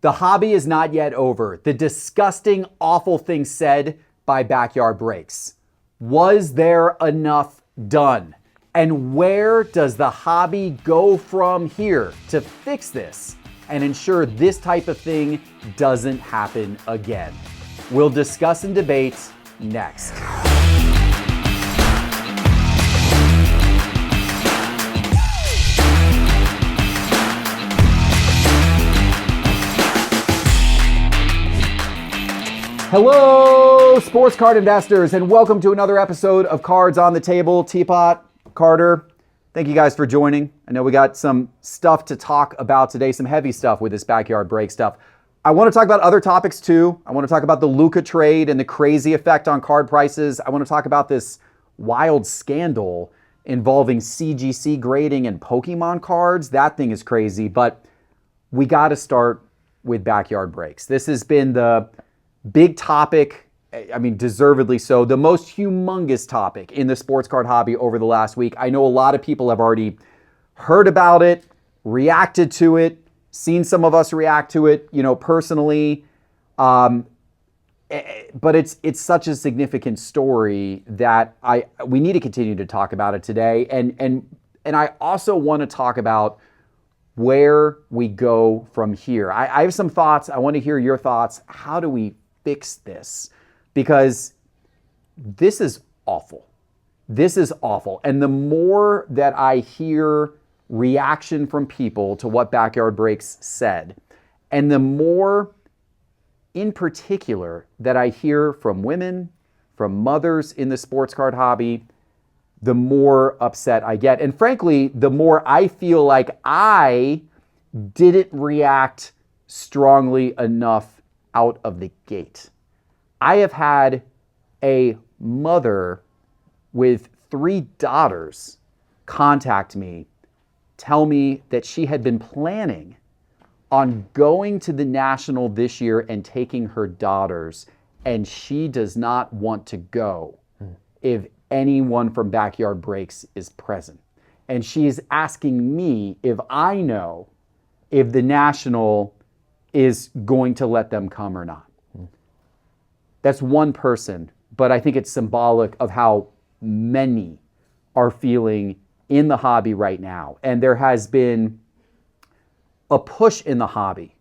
The hobby is not yet over. The disgusting, awful things said by Backyard Breaks. Was there enough done? And where does the hobby go from here to fix this and ensure this type of thing doesn't happen again? We'll discuss and debate next. Hello, sports card investors, and welcome to another episode of Cards on the Table. Teapot, Carter, thank you guys for joining. I know we got some stuff to talk about today, some heavy stuff with this Backyard Break stuff. I want to talk about other topics too. I want to talk about the Luka trade and the crazy effect on card prices. I want to talk about this wild scandal involving CGC grading and Pokemon cards. That thing is crazy, but we got to start with Backyard Breaks. This has been the big topic, I mean, deservedly so, the most humongous topic in the sports card hobby over the last week. I know a lot of people have already heard about it, reacted to it, seen some of us react to it, personally. But it's such a significant story that we need to continue to talk about it today. And I also want to talk about where we go from here. I have some thoughts. I want to hear your thoughts. How do we fix this? Because this is awful. This is awful. And the more that I hear reaction from people to what Backyard Breaks said, and the more in particular that I hear from women, from mothers in the sports card hobby, the more upset I get. And frankly, the more I feel like I didn't react strongly enough out of the gate. I have had a mother with 3 daughters contact me, tell me that she had been planning on going to the National this year and taking her daughters, and she does not want to go if anyone from Backyard Breaks is present. And she is asking me if I know if the National is going to let them come or not. That's one person, but I think it's symbolic of how many are feeling in the hobby right now. And there has been a push in the hobby.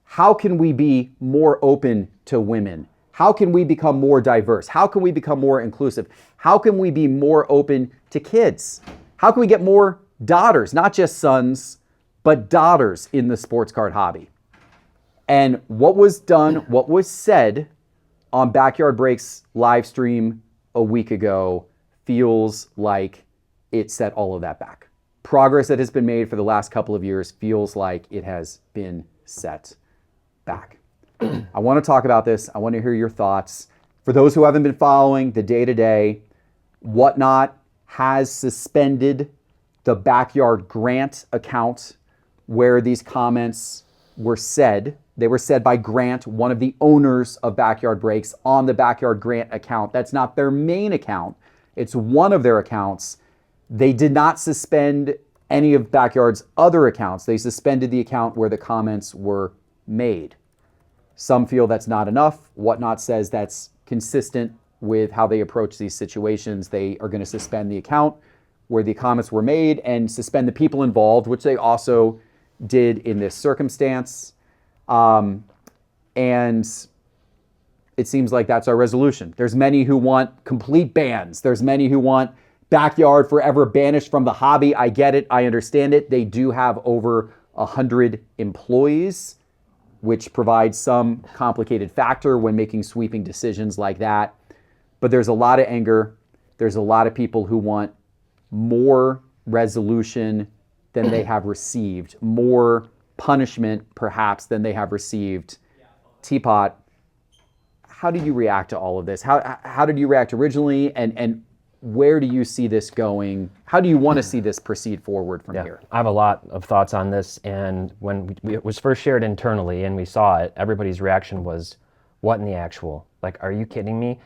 How can we be more open to women? How can we become more diverse? How can we become more inclusive? How can we be more open to kids? How can we get more daughters, not just sons, but daughters in the sports card hobby? And what was done, what was said on Backyard Breaks live stream a week ago feels like it set all of that back. Progress that has been made for the last couple of years feels like it has been set back. I want to talk about this. I want to hear your thoughts. For those who haven't been following the day-to-day, Whatnot has suspended the Backyard Grant account where these comments were said. They were said by Grant, one of the owners of Backyard Breaks, on the Backyard Grant account. That's not their main account. It's one of their accounts. They did not suspend any of Backyard's other accounts. They suspended the account where the comments were made. Some feel that's not enough. Whatnot says that's consistent with how they approach these situations. They are going to suspend the account where the comments were made and suspend the people involved, which they also did in this circumstance. And it seems like that's our resolution. There's many who want complete bans. There's many who want Backyard forever banished from the hobby. I get it. I understand it. They do have over 100 employees, which provides some complicated factor when making sweeping decisions like that. But there's a lot of anger. There's a lot of people who want more resolution than they have received, more punishment perhaps than they have received. Teapot, how do you react to all of this? How did you react originally, and where do you see this going? How do you want to see this proceed forward from here? I have a lot of thoughts on this, and when it was first shared internally and we saw it, everybody's reaction was, what in the actual? Like, are you kidding me?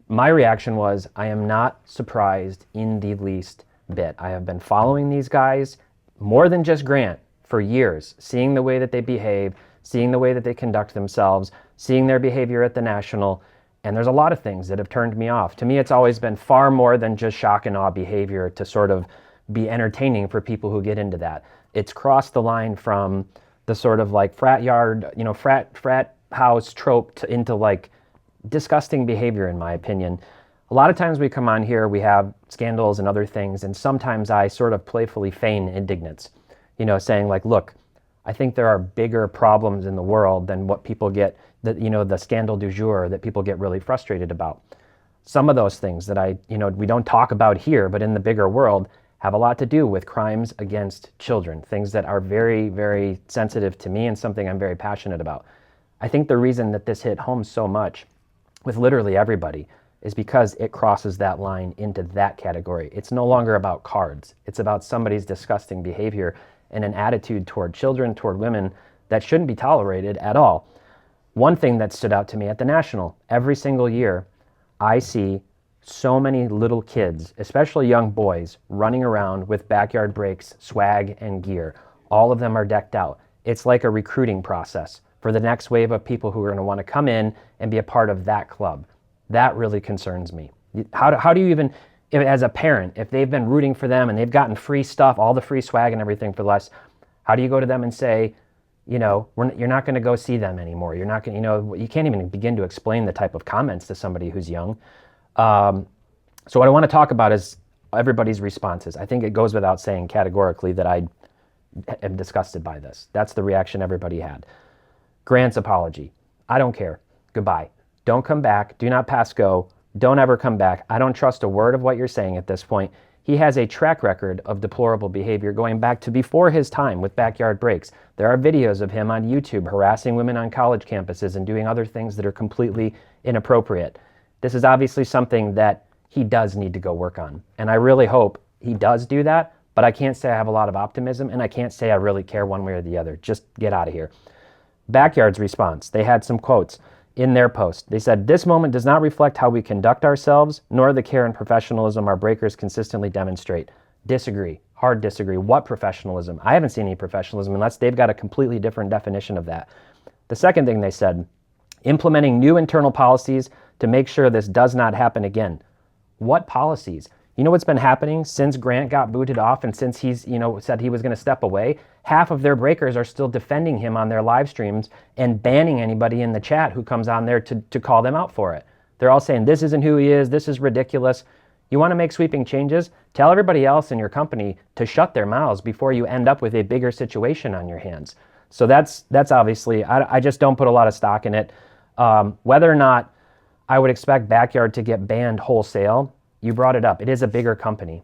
My reaction was, I am not surprised in the least bit. I have been following these guys more than just Grant for years, seeing the way that they behave, seeing the way that they conduct themselves, seeing their behavior at the national, and there's a lot of things that have turned me off. To me, it's always been far more than just shock and awe behavior to sort of be entertaining for people who get into that. It's crossed the line from the sort of like frat yard, frat house trope into like disgusting behavior, in my opinion. A lot of times we come on here, we have scandals and other things, and sometimes I sort of playfully feign indignance, saying like, look, I think there are bigger problems in the world than what people get, the scandal du jour that people get really frustrated about. Some of those things that we don't talk about here, but in the bigger world, have a lot to do with crimes against children, things that are very, very sensitive to me and something I'm very passionate about. I think the reason that this hit home so much with literally everybody is because it crosses that line into that category. It's no longer about cards. It's about somebody's disgusting behavior and an attitude toward children, toward women that shouldn't be tolerated at all. One thing that stood out to me at the National, every single year, I see so many little kids, especially young boys, running around with backyard breaks, swag, and gear. All of them are decked out. It's like a recruiting process for the next wave of people who are going to want to come in and be a part of that club. That really concerns me. How do you even, as a parent, if they've been rooting for them and they've gotten free stuff, all the free swag and everything for less, how do you go to them and say, you're not going to go see them anymore? You're not going to, you can't even begin to explain the type of comments to somebody who's young. So what I want to talk about is everybody's responses. I think it goes without saying categorically that I am disgusted by this. That's the reaction everybody had. Grant's apology. I don't care. Goodbye. Don't come back. Do not pass go. Don't ever come back. I don't trust a word of what you're saying at this point. He has a track record of deplorable behavior going back to before his time with backyard breaks. There are videos of him on YouTube harassing women on college campuses and doing other things that are completely inappropriate. This is obviously something that he does need to go work on. And I really hope he does do that, but I can't say I have a lot of optimism, and I can't say I really care one way or the other. Just get out of here. Backyard's response, they had some quotes in their post. They said, "This moment does not reflect how we conduct ourselves, nor the care and professionalism our breakers consistently demonstrate." Disagree. Hard disagree. What professionalism? I haven't seen any professionalism unless they've got a completely different definition of that. The second thing they said, implementing new internal policies to make sure this does not happen again. What policies? You know what's been happening since Grant got booted off and since he's, said he was going to step away? Half of their breakers are still defending him on their live streams and banning anybody in the chat who comes on there to call them out for it. They're all saying, this isn't who he is, this is ridiculous. You want to make sweeping changes? Tell everybody else in your company to shut their mouths before you end up with a bigger situation on your hands. So that's obviously, I just don't put a lot of stock in it. Whether or not I would expect Backyard to get banned wholesale, you brought it up. It is a bigger company.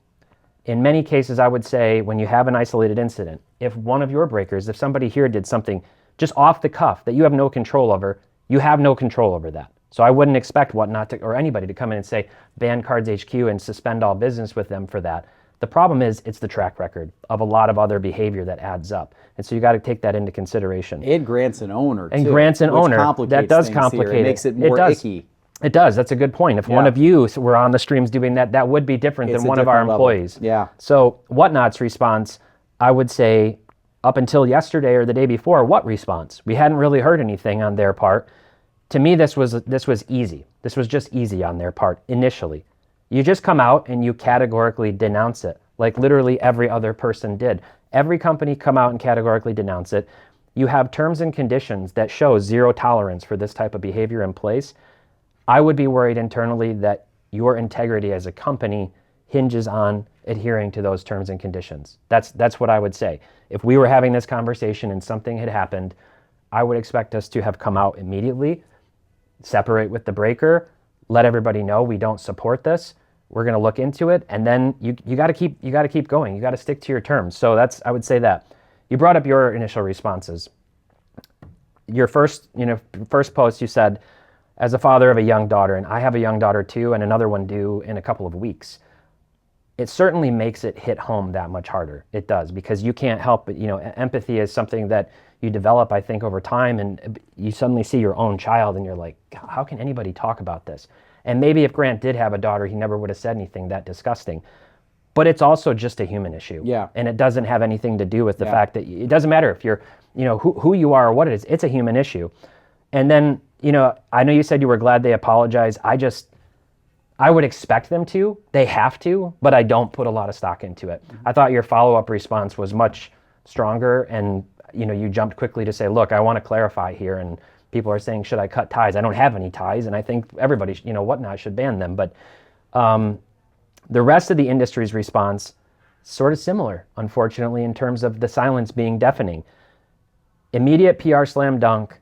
In many cases, I would say when you have an isolated incident, if one of your breakers, if somebody here did something just off the cuff that you have no control over, you have no control over that. So I wouldn't expect Whatnot to, or anybody to come in and say, ban Cards HQ and suspend all business with them for that. The problem is it's the track record of a lot of other behavior that adds up. And so you got to take that into consideration. And Grant's an owner, too. And Grant's an owner. That does complicate it. It makes it more icky. It does. That's a good point. If one of you were on the streams doing that, that would be different than one of our employees. Yeah. So Whatnot's response, I would say, up until yesterday or the day before, what response? We hadn't really heard anything on their part. To me, this was easy. This was just easy on their part initially. You just come out and you categorically denounce it, like literally every other person did. Every company come out and categorically denounce it. You have terms and conditions that show zero tolerance for this type of behavior in place. I would be worried internally that your integrity as a company hinges on adhering to those terms and conditions. That's what I would say. If we were having this conversation and something had happened, I would expect us to have come out immediately, separate with the breaker, let everybody know we don't support this. We're going to look into it, and then you got to keep going. You got to stick to your terms. So I would say that. You brought up your initial responses. Your first post, you said, as a father of a young daughter, and I have a young daughter too, and another one due in a couple of weeks, it certainly makes it hit home that much harder. It does, because you can't help but, empathy is something that you develop, I think, over time, and you suddenly see your own child and you're like, how can anybody talk about this? And maybe if Grant did have a daughter, he never would have said anything that disgusting. But it's also just a human issue. Yeah. And it doesn't have anything to do with the fact that it doesn't matter if you're who you are or what it is. It's a human issue. And then, I know you said you were glad they apologized. I would expect them to. They have to, but I don't put a lot of stock into it. I thought your follow-up response was much stronger, and you jumped quickly to say, look, I want to clarify here, and people are saying, should I cut ties? I don't have any ties, and I think everybody, whatnot, should ban them. But the rest of the industry's response, sort of similar, unfortunately, in terms of the silence being deafening. Immediate PR slam dunk.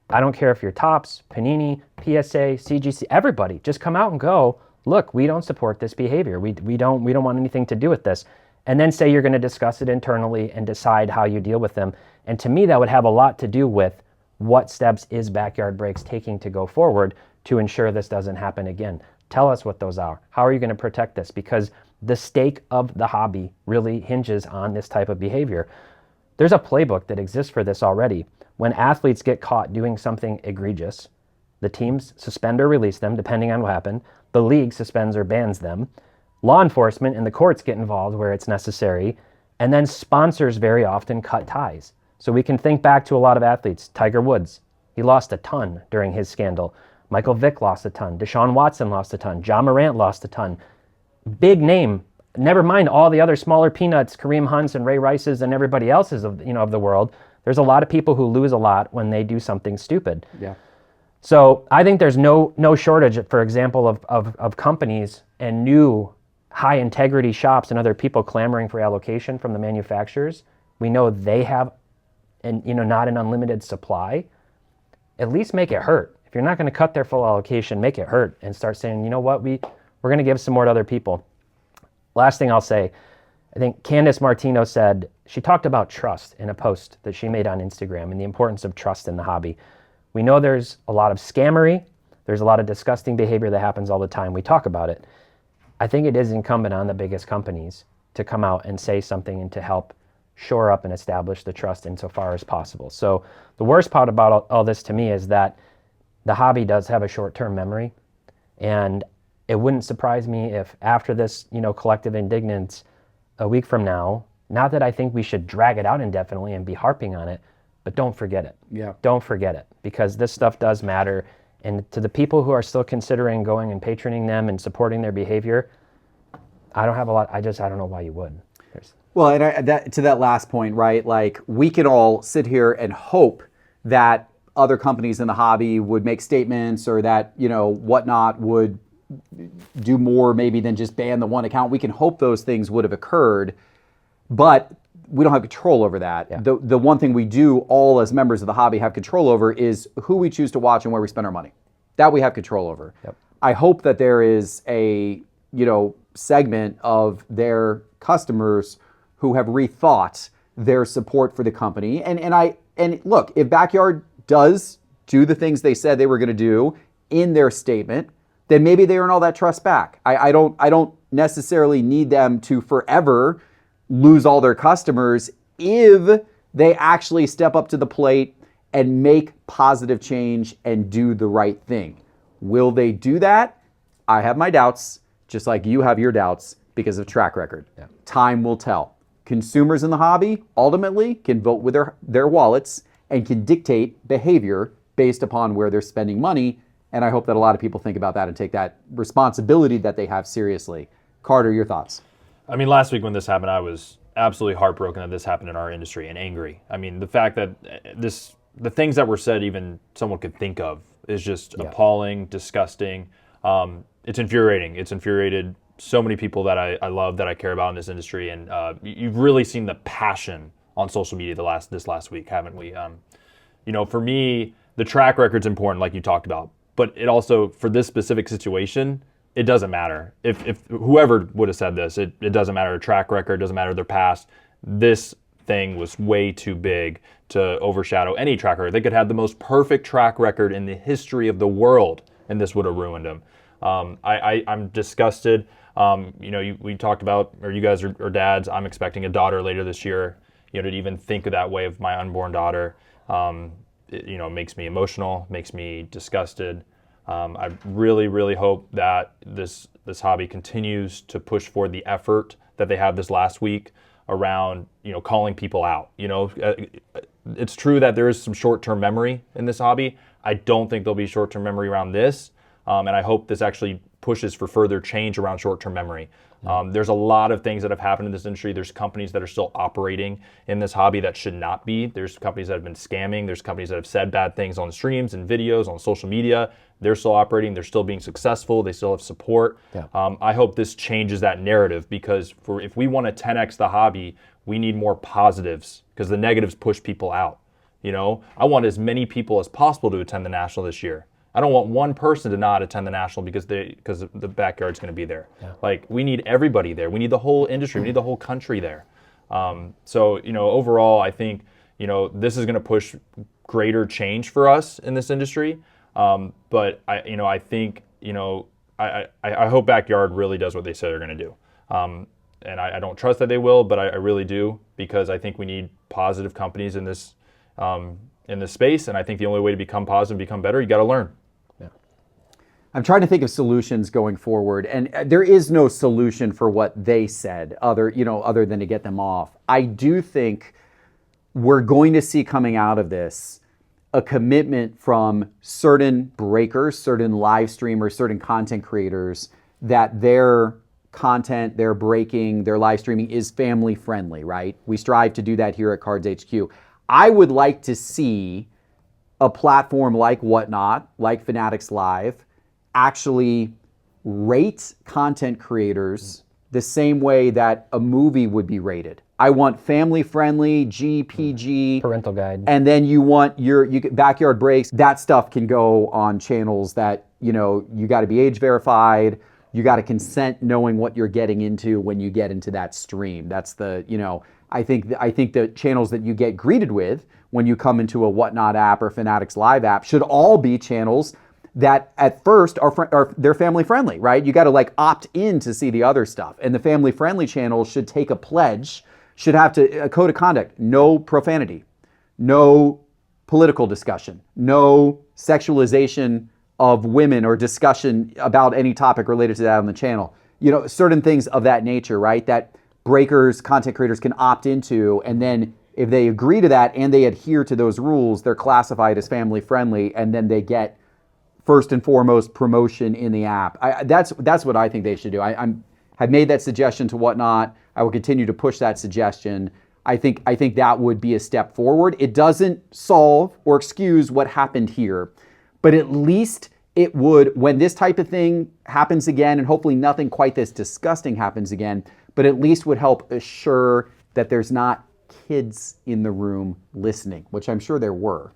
I don't care if you're Topps, Panini, PSA, CGC, everybody, just come out and go, look, we don't support this behavior. We don't want anything to do with this. And then say you're going to discuss it internally and decide how you deal with them. And to me, that would have a lot to do with what steps is Backyard Breaks taking to go forward to ensure this doesn't happen again. Tell us what those are. How are you going to protect this? Because the stake of the hobby really hinges on this type of behavior. There's a playbook that exists for this already. When athletes get caught doing something egregious, the teams suspend or release them, depending on what happened. The league suspends or bans them. Law enforcement and the courts get involved where it's necessary. And then sponsors very often cut ties. So we can think back to a lot of athletes. Tiger Woods, he lost a ton during his scandal. Michael Vick lost a ton. Deshaun Watson lost a ton. John Morant lost a ton. Big name. Never mind all the other smaller peanuts, Kareem Hunts and Ray Rices and everybody else's of the world. There's a lot of people who lose a lot when they do something stupid. Yeah. So I think there's no shortage, for example, of companies and new high integrity shops and other people clamoring for allocation from the manufacturers. We know they have not an unlimited supply. At least make it hurt. If you're not going to cut their full allocation, make it hurt and start saying, you know what, we're going to give some more to other people. Last thing I'll say, I think Candace Martino said, she talked about trust in a post that she made on Instagram and the importance of trust in the hobby. We know there's a lot of scammery. There's a lot of disgusting behavior that happens all the time. We talk about it. I think it is incumbent on the biggest companies to come out and say something and to help shore up and establish the trust insofar as possible. So the worst part about all this to me is that the hobby does have a short-term memory, and it wouldn't surprise me if after this, collective indignance a week from now, not that I think we should drag it out indefinitely and be harping on it, but don't forget it. Yeah. Don't forget it, because this stuff does matter. And to the people who are still considering going and patroning them and supporting their behavior, I don't have a lot. I don't know why you would. Well, and to that last point, right? Like, we can all sit here and hope that other companies in the hobby would make statements, or that, whatnot would do more maybe than just ban the one account. We can hope those things would have occurred, but we don't have control over that. Yeah. The one thing we do all as members of the hobby have control over is who we choose to watch and where we spend our money. That we have control over. Yep. I hope that there is a, segment of their customers who have rethought their support for the company. And look, if Backyard does do the things they said they were going to do in their statement, then maybe they earn all that trust back. I don't necessarily need them to forever lose all their customers if they actually step up to the plate and make positive change and do the right thing. Will they do that? I have my doubts, just like you have your doubts, because of track record. Yeah. Time will tell. Consumers in the hobby ultimately can vote with their wallets and can dictate behavior based upon where they're spending money. And I hope that a lot of people think about that and take that responsibility that they have seriously. Carter, your thoughts? I mean, last week when this happened, I was absolutely heartbroken that this happened in our industry and angry. I mean, the fact that the things that were said, even someone could think of, is just appalling, disgusting. It's infuriating. It's infuriated so many people that I love, that I care about in this industry. And you've really seen the passion on social media this last week, haven't we? For me, the track record's important, like you talked about. But it also, for this specific situation, it doesn't matter. If whoever would have said this, it doesn't matter. Track record, doesn't matter their past. This thing was way too big to overshadow any track record. They could have the most perfect track record in the history of the world, and this would have ruined them. I'm disgusted. We talked about, or you guys are dads. I'm expecting a daughter later this year. To even think of that way of my unborn daughter, it makes me emotional, makes me disgusted. I really, really hope that this hobby continues to push forward the effort that they have this last week. around, calling people out. It's true that there is some short-term memory in this hobby. I don't think there'll be short-term memory around this. And I hope this actually pushes for further change around short-term memory. There's a lot of things that have happened in this industry. There's companies that are still operating in this hobby that should not be. There's companies that have been scamming. There's companies that have said bad things on streams and videos, on social media. They're still operating. They're still being successful. They still have support. Yeah. I hope this changes that narrative, because if we want to 10x the hobby, we need more positives, because the negatives push people out. I want as many people as possible to attend the National this year. I don't want one person to not attend the National because the backyard's going to be there. Yeah. Like, we need everybody there. We need the whole industry. We need the whole country there. So overall, I think this is going to push greater change for us in this industry. But I think I hope Backyard really does what they say they're going to do. And I don't trust that they will, but I really do, because I think we need positive companies in this space. And I think the only way to become positive, become better, you got to learn. I'm trying to think of solutions going forward, and there is no solution for what they said other than to get them off. I do think we're going to see coming out of this a commitment from certain breakers, certain live streamers, certain content creators, that their content, their breaking, their live streaming is family friendly, right? We strive to do that here at Cards HQ. I would like to see a platform like Whatnot, like Fanatics Live, actually rate content creators the same way that a movie would be rated. I want family friendly, GPG, parental guide, and then you want your backyard breaks. That stuff can go on channels that you got to be age verified. You got to consent, knowing what you're getting into when you get into that stream. That's the I think the channels that you get greeted with when you come into a Whatnot app or Fanatics Live app should all be channels that at first are they're family friendly, right? You got to opt in to see the other stuff. And the family friendly channels should take a pledge, should have a code of conduct: no profanity, no political discussion, no sexualization of women or discussion about any topic related to that on the channel. Certain things of that nature, right? That breakers, content creators can opt into, and then if they agree to that and they adhere to those rules, they're classified as family friendly, and then they get first and foremost promotion in the app. That's what I think they should do. I've made that suggestion to Whatnot. I will continue to push that suggestion. I think that would be a step forward. It doesn't solve or excuse what happened here, but at least it would, when this type of thing happens again, and hopefully nothing quite this disgusting happens again, but at least would help assure that there's not kids in the room listening, which I'm sure there were.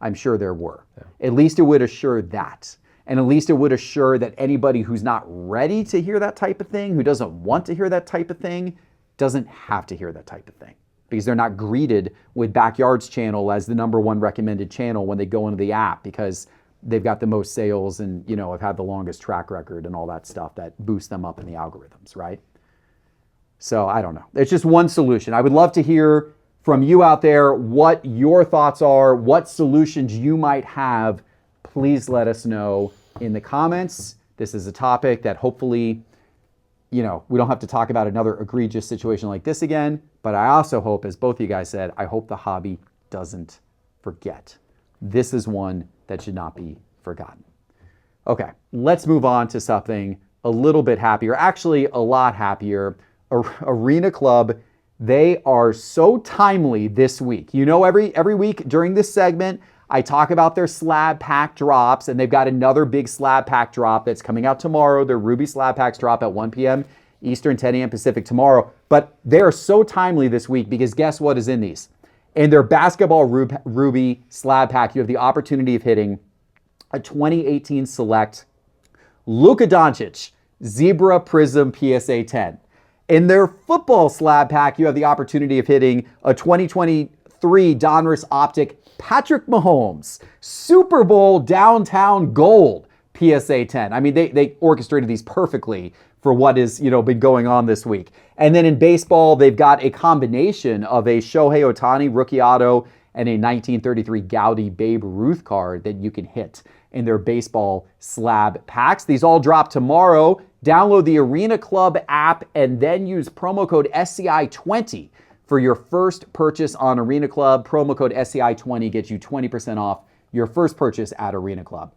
Yeah. At least it would assure that. And at least it would assure that anybody who's not ready to hear that type of thing, who doesn't want to hear that type of thing, doesn't have to hear that type of thing, because they're not greeted with Backyard's channel as the #1 recommended channel when they go into the app, because they've got the most sales and have had the longest track record and all that stuff that boosts them up in the algorithms, right? So I don't know. It's just one solution. I would love to hear from you out there what your thoughts are, what solutions you might have. Please let us know in the comments. This is a topic that hopefully, we don't have to talk about another egregious situation like this again. But I also hope, as both of you guys said, I hope the hobby doesn't forget. This is one that should not be forgotten. Okay, let's move on to something a little bit happier, actually a lot happier. Arena Club, they are so timely this week. Every week during this segment, I talk about their slab pack drops, and they've got another big slab pack drop that's coming out tomorrow. Their Ruby slab packs drop at 1 p.m. Eastern, 10 a.m. Pacific tomorrow. But they are so timely this week, because guess what is in these? In their basketball Ruby slab pack, you have the opportunity of hitting a 2018 select Luka Doncic Zebra Prism PSA 10. In their football slab pack, you have the opportunity of hitting a 2023 Donruss Optic Patrick Mahomes Super Bowl Downtown Gold PSA 10. I mean, they orchestrated these perfectly for what is, been going on this week. And then in baseball, they've got a combination of a Shohei Ohtani rookie auto and a 1933 Gaudy Babe Ruth card that you can hit in their baseball slab packs. These all drop tomorrow. Download the Arena Club app and then use promo code SCI20 for your first purchase on Arena Club. Promo code SCI20 gets you 20% off your first purchase at Arena Club.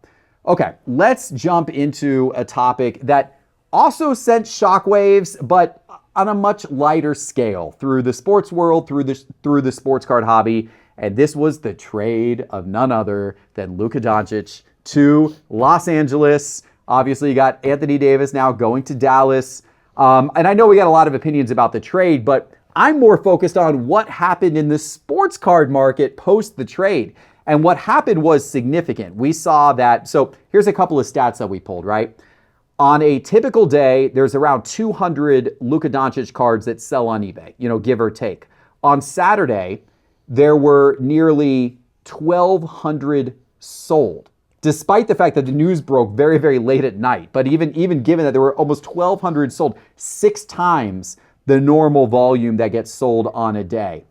Okay, let's jump into a topic that also sent shockwaves, but on a much lighter scale through the sports world, through the sports card hobby. And this was the trade of none other than Luka Doncic to Los Angeles. Obviously, you got Anthony Davis now going to Dallas. And I know we got a lot of opinions about the trade, but I'm more focused on what happened in the sports card market post the trade. And what happened was significant. We saw that. So here's a couple of stats that we pulled, right? On a typical day, there's around 200 Luka Doncic cards that sell on eBay, give or take. On Saturday, there were nearly 1,200 sold, despite the fact that the news broke very, very late at night. But even given that there were almost 1,200 sold, 6 times the normal volume that gets sold on a day.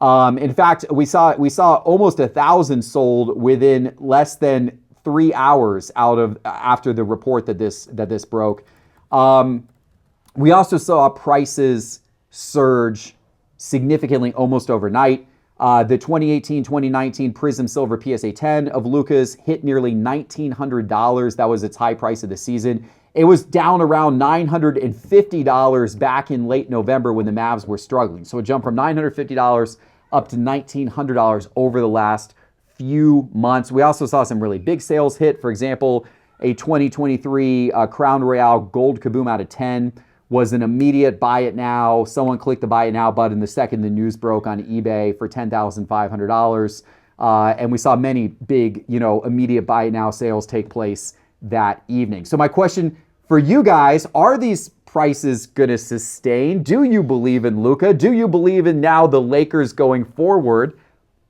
In fact, we saw almost 1,000 sold within less than 3 hours after the report that this broke. We also saw prices surge significantly almost overnight. The 2018-2019 Prism Silver PSA 10 of Luka's hit nearly $1,900. That was its high price of the season. It was down around $950 back in late November when the Mavs were struggling. So it jumped from $950 up to $1,900 over the last few months. We also saw some really big sales hit. For example, a 2023 Crown Royale Gold Kaboom out of 10 was an immediate buy it now. Someone clicked the buy it now button the second the news broke on eBay for $10,500. And we saw many big, immediate buy it now sales take place that evening. So my question for you guys, are these prices going to sustain? Do you believe in Luka? Do you believe in now the Lakers going forward?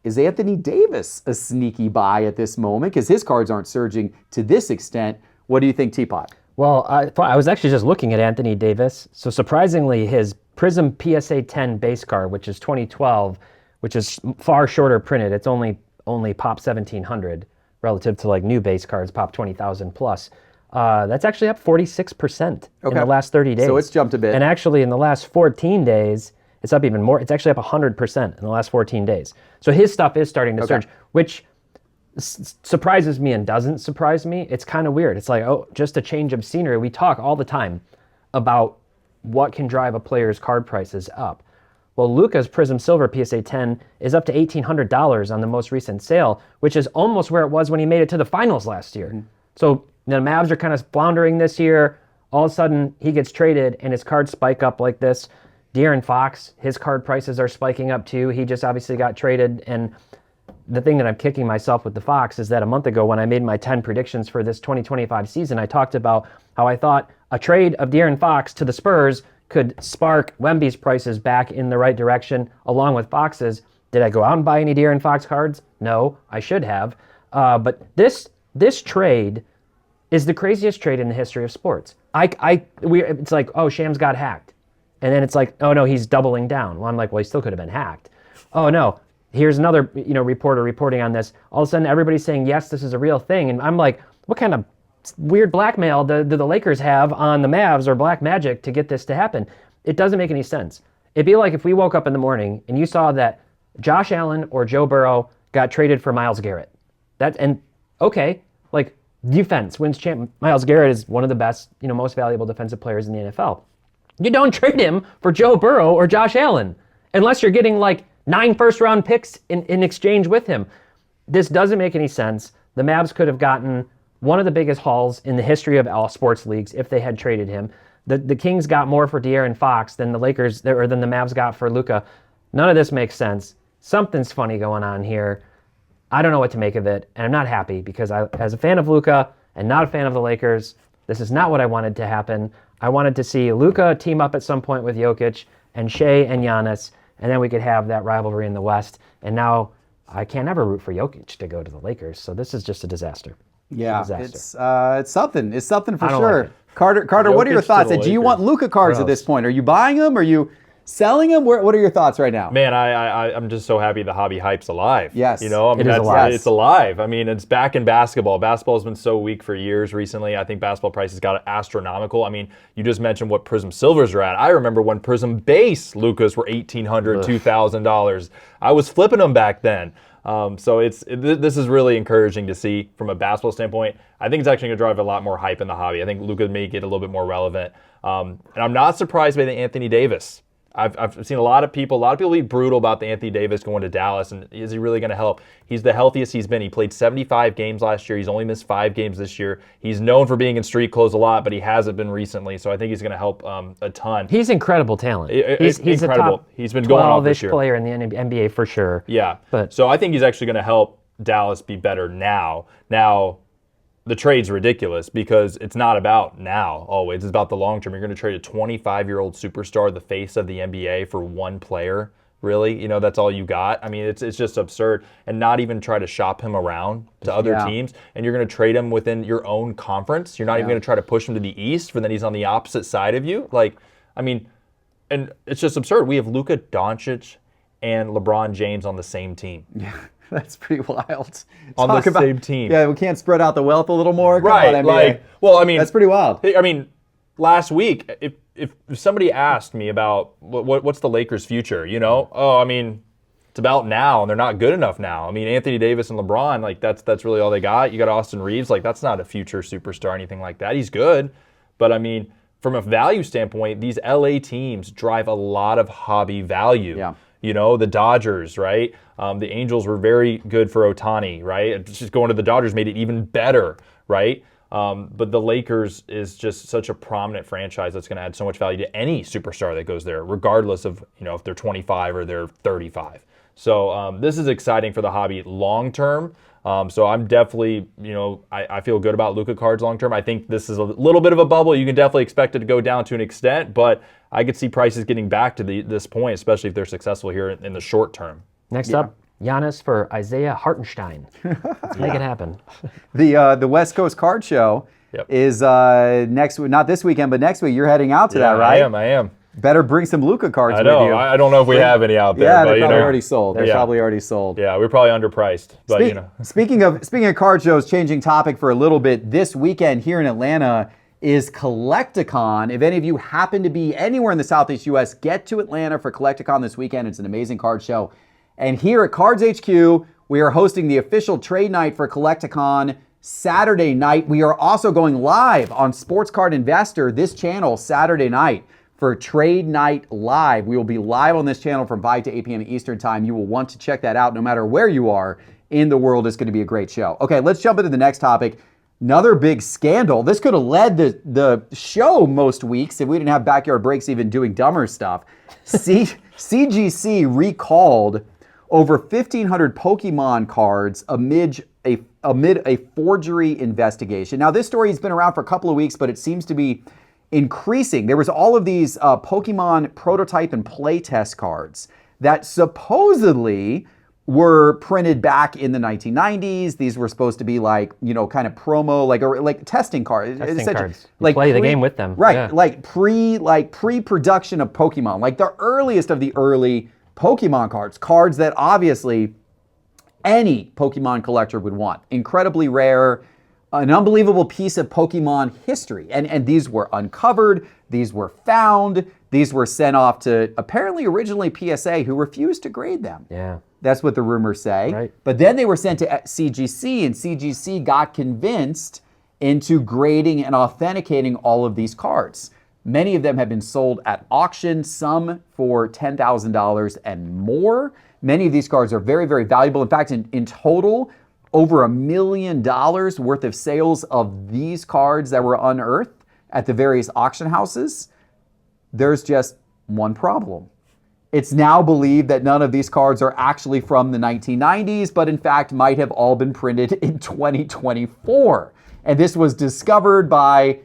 Is Anthony Davis a sneaky buy at this moment? Because his cards aren't surging to this extent. What do you think, Teapot? Well, I was actually just looking at Anthony Davis. So surprisingly, his Prism PSA 10 base card, which is 2012, which is far shorter printed, it's only pop 1,700 relative to like new base cards, pop 20,000 plus. That's actually up 46% in the last 30 days. So it's jumped a bit. And actually in the last 14 days, it's up even more. It's actually up 100% in the last 14 days. So his stuff is starting to surge, which surprises me and doesn't surprise me. It's kind of weird. It's like, just a change of scenery. We talk all the time about what can drive a player's card prices up. Well, Luka's Prism Silver PSA 10 is up to $1,800 on the most recent sale, which is almost where it was when he made it to the finals last year. So the Mavs are kind of floundering this year. All of a sudden, he gets traded and his cards spike up like this. De'Aaron Fox, his card prices are spiking up too. He just obviously got traded. And the thing that I'm kicking myself with the Fox is that a month ago when I made my 10 predictions for this 2025 season, I talked about how I thought a trade of De'Aaron Fox to the Spurs could spark Wemby's prices back in the right direction along with Fox's. Did I go out and buy any De'Aaron Fox cards? No, I should have. But this trade is the craziest trade in the history of sports. It's like, oh, Shams got hacked. And then it's like, oh no, he's doubling down. Well, I'm like, well, he still could have been hacked. Oh no, here's another reporter reporting on this. All of a sudden, everybody's saying, yes, this is a real thing. And I'm like, what kind of weird blackmail do the Lakers have on the Mavs or black magic to get this to happen? It doesn't make any sense. It'd be like if we woke up in the morning and you saw that Josh Allen or Joe Burrow got traded for Myles Garrett. Defense wins champ. Myles Garrett is one of the best, most valuable defensive players in the NFL. You don't trade him for Joe Burrow or Josh Allen unless you're getting like 9 first-round picks in exchange with him. This doesn't make any sense. The Mavs could have gotten one of the biggest hauls in the history of all sports leagues if they had traded him. The Kings got more for De'Aaron Fox than the Mavs got for Luka. None of this makes sense. Something's funny going on here. I don't know what to make of it, and I'm not happy because as a fan of Luka and not a fan of the Lakers, this is not what I wanted to happen. I wanted to see Luka team up at some point with Jokic and Shea and Giannis, and then we could have that rivalry in the West. And now I can't ever root for Jokic to go to the Lakers, so this is just a disaster. Yeah, it's something. It's something for I don't sure. like it. Carter, what are your Jokic to thoughts? the Do you want Lakers. Luka cards at Gross. this point? Are you buying them? Are you Selling them? What are your thoughts right now? Man, I'm just so happy the hobby hype's alive. Yes. You know, I mean, It is alive. it's alive. I mean, it's back in basketball. Basketball has been so weak for years recently. I think basketball prices got astronomical. I mean, you just mentioned what Prism Silvers are at. I remember when Prism Base Lucas were $1,800, $2,000. I was flipping them back then. So this is really encouraging to see from a basketball standpoint. I think it's actually going to drive a lot more hype in the hobby. I think Luka may get a little bit more relevant. And I'm not surprised by the Anthony Davis. I've seen a lot of people be brutal about the Anthony Davis going to Dallas, and is he really going to help? He's the healthiest he's been. He played 75 games last year. He's only missed 5 games this year. He's known for being in street clothes a lot, but he hasn't been recently, so I think he's going to help a ton. He's incredible talent. He's incredible. a top he's been going off this year. Player in the NBA for sure. Yeah, but so I think he's actually going to help Dallas be better now. Now, the trade's ridiculous because it's not about now always. It's about the long term. You're going to trade a 25-year-old superstar, the face of the NBA, for one player. Really? You know, that's all you got? I mean, it's just absurd. And not even try to shop him around to other teams. And you're going to trade him within your own conference. You're not even going to try to push him to the East, for then he's on the opposite side of you. Like, I mean, and it's just absurd. We have Luka Doncic and LeBron James on the same team. Yeah. That's pretty wild. On the same team. Yeah, we can't spread out the wealth a little more. Come Right. on, NBA. Like, well, I mean, that's pretty wild. I mean, last week, if somebody asked me about what's the Lakers' future, you know, I mean, it's about now, and they're not good enough now. I mean, Anthony Davis and LeBron, like that's really all they got. You got Austin Reeves, like that's not a future superstar or anything like that. He's good, but I mean, from a value standpoint, these LA teams drive a lot of hobby value. Yeah. You know, the Dodgers, right? The Angels were very good for Ohtani, right? Just going to the Dodgers made it even better, right? But the Lakers is just such a prominent franchise that's going to add so much value to any superstar that goes there, regardless of, you know, if they're 25 or they're 35. So this is exciting for the hobby long term. So I'm definitely, you know, I feel good about Luka cards long term. I think this is a little bit of a bubble. You can definitely expect it to go down to an extent, but I could see prices getting back to this point, especially if they're successful here in the short term. Next up, Giannis for Isaiah Hartenstein. Let's make it happen. The West Coast Card Show is next week, not this weekend, but next week. You're heading out to that, right? I am. Better bring some Luka cards I know. with you. I don't know if we have any out there. Yeah, but, they're probably you know, already sold. They're probably already sold. Yeah, we're probably underpriced. But you know. Speaking of card shows, changing topic for a little bit. This weekend here in Atlanta is Collecticon. If any of you happen to be anywhere in the Southeast U.S., get to Atlanta for Collecticon this weekend. It's an amazing card show. And here at Cards HQ, we are hosting the official trade night for Collecticon Saturday night. We are also going live on Sports Card Investor, this channel, Saturday night for Trade Night Live. We will be live on this channel from 5 to 8 p.m. Eastern Time. You will want to check that out no matter where you are in the world. It's going to be a great show. Okay, let's jump into the next topic. Another big scandal. This could have led the show most weeks if we didn't have Backyard Breaks even doing dumber stuff. CGC recalled over 1,500 Pokemon cards amid a forgery investigation. Now, this story has been around for a couple of weeks, but it seems to be increasing. There was all of these Pokemon prototype and playtest cards that supposedly were printed back in the 1990s. These were supposed to be like, you know, kind of promo, like testing cards. Testing cards. You Like play the game with them. Right, Yeah. like pre-production of Pokemon, like the earliest of the early Pokemon cards that obviously any Pokemon collector would want. Incredibly rare, an unbelievable piece of Pokemon history. And these were uncovered, these were found, these were sent off to apparently originally PSA, who refused to grade them. Yeah. That's what the rumors say. Right. But then they were sent to CGC, and CGC got convinced into grading and authenticating all of these cards. Many of them have been sold at auction, some for $10,000 and more. Many of these cards are very, very valuable. In fact, in total, over $1 million worth of sales of these cards that were unearthed at the various auction houses. There's just one problem. It's now believed that none of these cards are actually from the 1990s, but in fact might have all been printed in 2024. And this was discovered by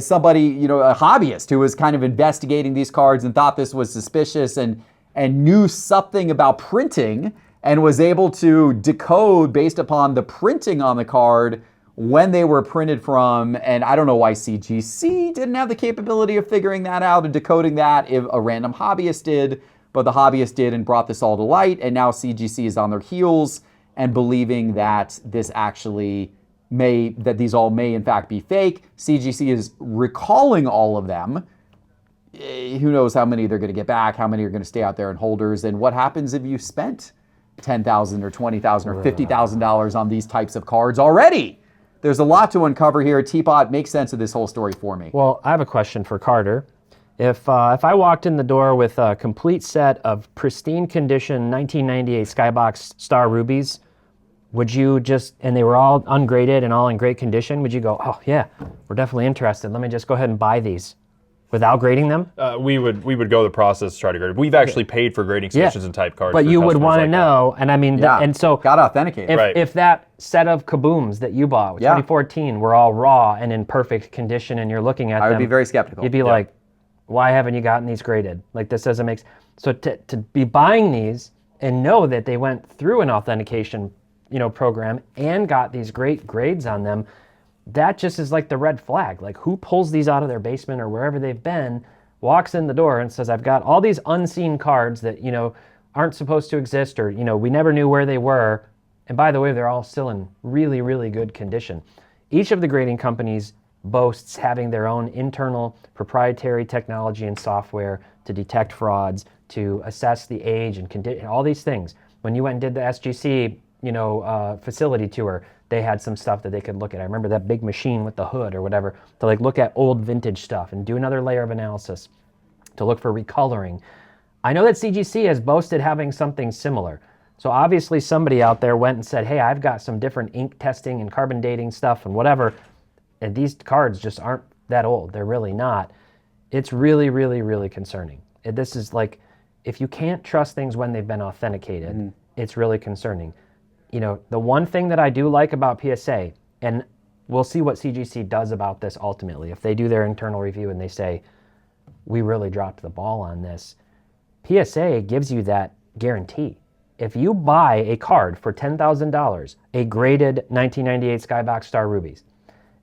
somebody, you know, a hobbyist who was kind of investigating these cards and thought this was suspicious and knew something about printing and was able to decode based upon the printing on the card when they were printed from, and I don't know why CGC didn't have the capability of figuring that out and decoding that if a random hobbyist did, but the hobbyist did and brought this all to light, and now CGC is on their heels and believing that this actually that these all may in fact be fake. CGC is recalling all of them. Who knows how many they're going to get back, how many are going to stay out there in holders, and what happens if you spent $10,000 or $20,000 or $50,000 on these types of cards already? There's a lot to uncover here. Teapot, make sense of this whole story for me. Well, I have a question for Carter. If I walked in the door with a complete set of pristine condition 1998 Skybox Star Rubies, would you just, and they were all ungraded and all in great condition, would you go, oh yeah, we're definitely interested. Let me just go ahead and buy these without grading them? We would go the process to try to grade. We've actually paid for grading submissions and type cards. But for you would customers want to like know, and I mean, and so got to authenticate. If that set of kabooms that you bought, 2014, were all raw and in perfect condition, and you're looking at them, I would be very skeptical. You'd be like, why haven't you gotten these graded? Like, this doesn't make sense. So to be buying these and know that they went through an authentication, program and got these great grades on them, that just is like the red flag. Like, who pulls these out of their basement or wherever they've been, walks in the door and says, I've got all these unseen cards that, aren't supposed to exist, or, we never knew where they were. And by the way, they're all still in really, really good condition. Each of the grading companies boasts having their own internal proprietary technology and software to detect frauds, to assess the age and condition, all these things. When you went and did the SGC, facility tour, they had some stuff that they could look at. I remember that big machine with the hood or whatever to look at old vintage stuff and do another layer of analysis to look for recoloring. I know that CGC has boasted having something similar. So obviously somebody out there went and said, hey, I've got some different ink testing and carbon dating stuff and whatever, and these cards just aren't that old. They're really not. It's really, really, really concerning. This is like, if you can't trust things when they've been authenticated, it's really concerning. The one thing that I do like about PSA, and we'll see what CGC does about this ultimately, if they do their internal review and they say, we really dropped the ball on this, PSA gives you that guarantee. If you buy a card for $10,000, a graded 1998 Skybox Star Rubies,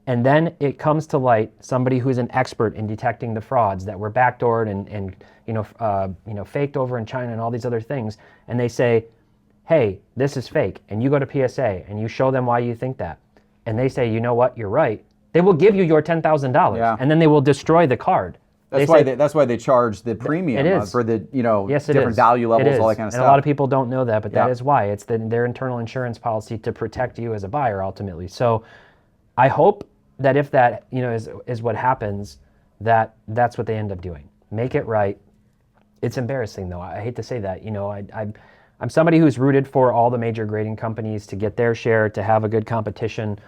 and then it comes to light somebody who's an expert in detecting the frauds that were backdoored and faked over in China and all these other things, and they say, hey, this is fake, and you go to PSA and you show them why you think that, and they say, you know what, you're right, they will give you your $10,000, and then they will destroy the card. That's why they charge the premium for the different value levels, all that kind of stuff. And a lot of people don't know that, but that is why. It's their internal insurance policy to protect you as a buyer ultimately. So I hope that if that is what happens, that's what they end up doing. Make it right. It's embarrassing though. I hate to say that. I'm somebody who's rooted for all the major grading companies to get their share, to have a good competition.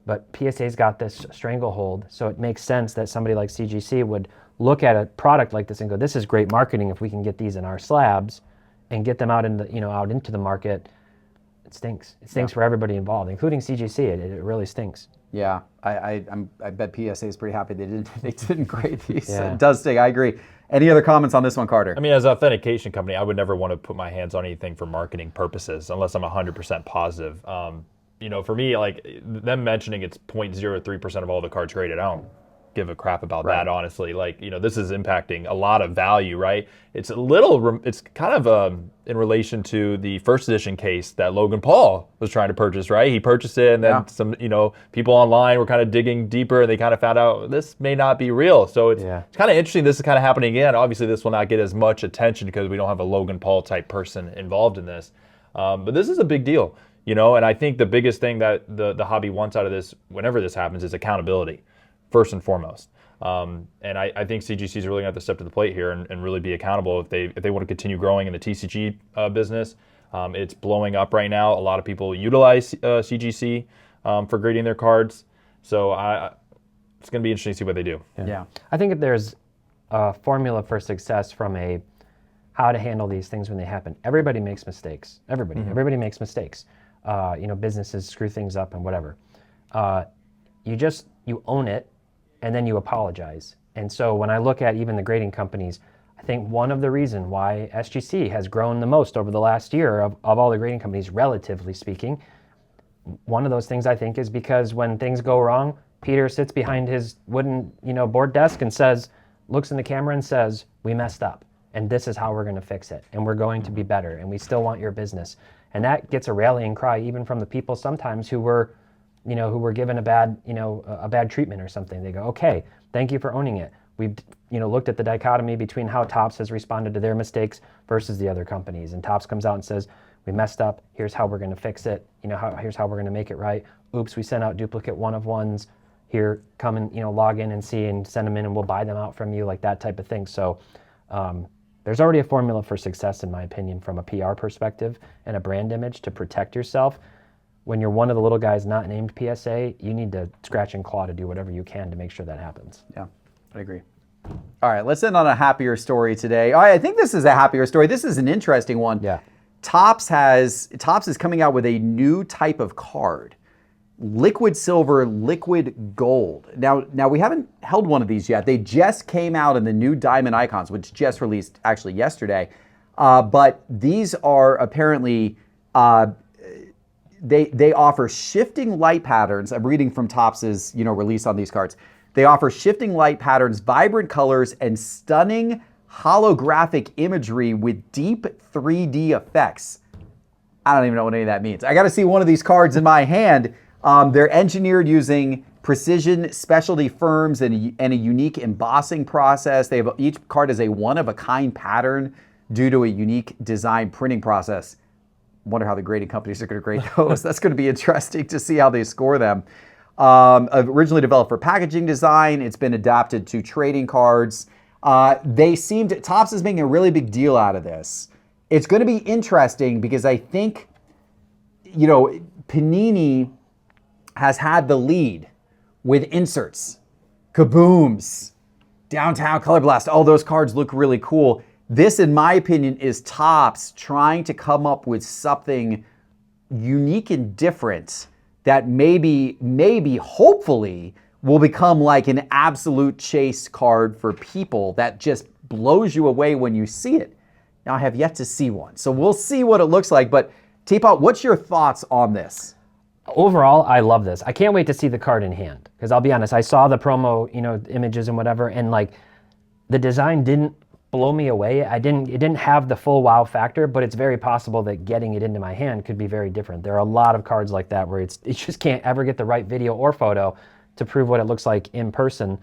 But PSA's got this stranglehold, so it makes sense that somebody like CGC would look at a product like this and go, this is great marketing if we can get these in our slabs and get them out into the market. It stinks. It stinks for everybody involved, including CGC. It really stinks. Yeah, I bet PSA is pretty happy they didn't grade these. Yeah. It does stink. I agree. Any other comments on this one, Carter? I mean, as an authentication company, I would never want to put my hands on anything for marketing purposes unless I'm 100% positive. For me, like them mentioning it's 0.03% of all the cards graded, I don't give a crap about that, honestly. Like, this is impacting a lot of value, right? It's kind of in relation to the first edition case that Logan Paul was trying to purchase, right? He purchased it, and then some, people online were kind of digging deeper, and they kind of found out this may not be real. So it's kind of interesting. This is kind of happening again. Obviously, this will not get as much attention because we don't have a Logan Paul type person involved in this. But this is a big deal, and I think the biggest thing that the hobby wants out of this, whenever this happens, is accountability. First and foremost. And I think CGC is really going to have to step to the plate here and really be accountable if they want to continue growing in the TCG business. It's blowing up right now. A lot of people utilize CGC for grading their cards. So it's going to be interesting to see what they do. Yeah. I think if there's a formula for success from how to handle these things when they happen. Everybody makes mistakes. Everybody makes mistakes. Businesses screw things up and whatever. You own it, and then you apologize. And so when I look at even the grading companies, I think one of the reasons why SGC has grown the most over the last year of all the grading companies, relatively speaking, one of those things I think is because when things go wrong, Peter sits behind his wooden, board desk and looks in the camera and says, "We messed up, and this is how we're going to fix it, and we're going to be better, and we still want your business." And that gets a rallying cry even from the people sometimes who were given a bad treatment or something. They go, "Okay, thank you for owning it. We've looked at the dichotomy between how Topps has responded to their mistakes versus the other companies." And Topps comes out and says, "We messed up. Here's how we're going to fix it. Here's how we're going to make it right. Oops, we sent out duplicate one-of-ones. Here, come and log in and see and send them in, and we'll buy them out from you," like that type of thing. So there's already a formula for success, in my opinion, from a PR perspective and a brand image to protect yourself. When you're one of the little guys not named PSA, you need to scratch and claw to do whatever you can to make sure that happens. Yeah, I agree. All right, let's end on a happier story today. All right, I think this is a happier story. This is an interesting one. Yeah. Topps is coming out with a new type of card. Liquid silver, liquid gold. Now we haven't held one of these yet. They just came out in the new Diamond Icons, which just released actually yesterday. But these are apparently, they offer shifting light patterns. I'm reading from Topps's release on these cards. They offer shifting light patterns, vibrant colors, and stunning holographic imagery with deep 3D effects. I don't even know what any of that means. I got to see one of these cards in my hand. They're engineered using precision specialty firms and a unique embossing process. Each card is a one-of-a-kind pattern due to a unique design printing process. Wonder how the grading companies are going to grade those. That's going to be interesting to see how they score them. Originally developed for packaging design, it's been adapted to trading cards. Topps is making a really big deal out of this. It's going to be interesting because I think, Panini has had the lead with inserts, kabooms, downtown color blast. All those cards look really cool. This, in my opinion, is Topps trying to come up with something unique and different that maybe, hopefully, will become like an absolute chase card for people that just blows you away when you see it. Now, I have yet to see one, so we'll see what it looks like. But Teapot, what's your thoughts on this? Overall, I love this. I can't wait to see the card in hand, because I'll be honest, I saw the promo, images and whatever, and like the design didn't blow me away. It didn't have the full wow factor, but it's very possible that getting it into my hand could be very different. There are a lot of cards like that where it just can't ever get the right video or photo to prove what it looks like in person.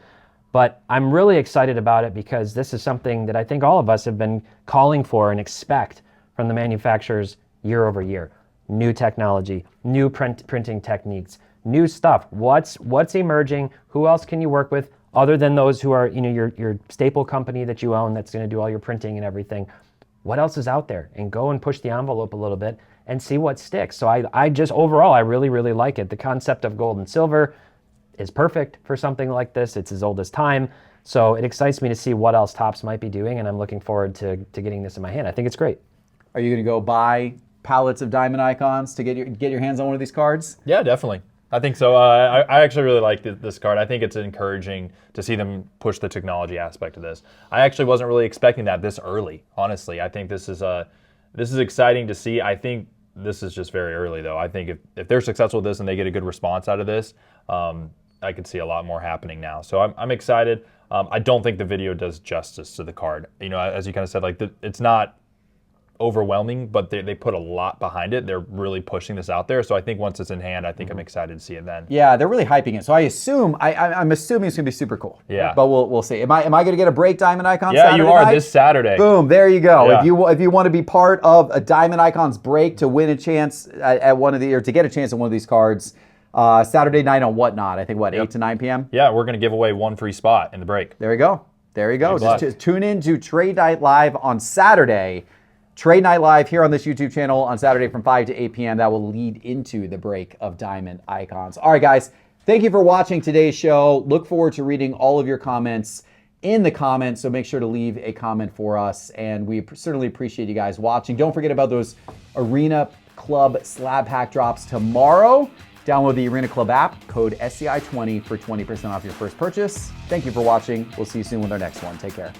But I'm really excited about it because this is something that I think all of us have been calling for and expect from the manufacturers year over year. New technology, new printing techniques, new stuff. What's emerging? Who else can you work with other than those who are your staple company that you own that's going to do all your printing and everything? What else is out there? And go and push the envelope a little bit and see what sticks. So I just overall I really, really like it. The concept of gold and silver is perfect for something like this. It's as old as time. So it excites me to see what else Topps might be doing, and I'm looking forward to getting this in my hand. I think it's great. Are you going to go buy pallets of Diamond Icons to get your hands on one of these cards? Yeah, definitely. I think so. I actually really like this card. I think it's encouraging to see them push the technology aspect of this. I actually wasn't really expecting that this early, honestly. I think this is exciting to see. I think this is just very early, though. I think if they're successful with this and they get a good response out of this, I could see a lot more happening now. So I'm excited. I don't think the video does justice to the card. As you kind of said, it's not overwhelming, but they put a lot behind it. They're really pushing this out there. So I think once it's in hand, I think I'm excited to see it then. Yeah, they're really hyping it. So I'm assuming it's gonna be super cool. Yeah. But we'll see. Am I gonna get a break Diamond Icon? Yeah, Saturday you are night? this Saturday. Boom, there you go. Yeah. If you want to be part of a Diamond Icons break to win a chance at one of to get a chance at one of these cards, Saturday night on Whatnot. I think 8 to 9 p.m. Yeah, we're gonna give away one free spot in the break. There you go. Good Just tune in to Trade Night Live on Saturday. Trade Night Live here on this YouTube channel on Saturday from 5 to 8 p.m. That will lead into the break of Diamond Icons. All right, guys. Thank you for watching today's show. Look forward to reading all of your comments in the comments, so make sure to leave a comment for us. And we certainly appreciate you guys watching. Don't forget about those Arena Club slab pack drops tomorrow. Download the Arena Club app, code SCI20 for 20% off your first purchase. Thank you for watching. We'll see you soon with our next one. Take care.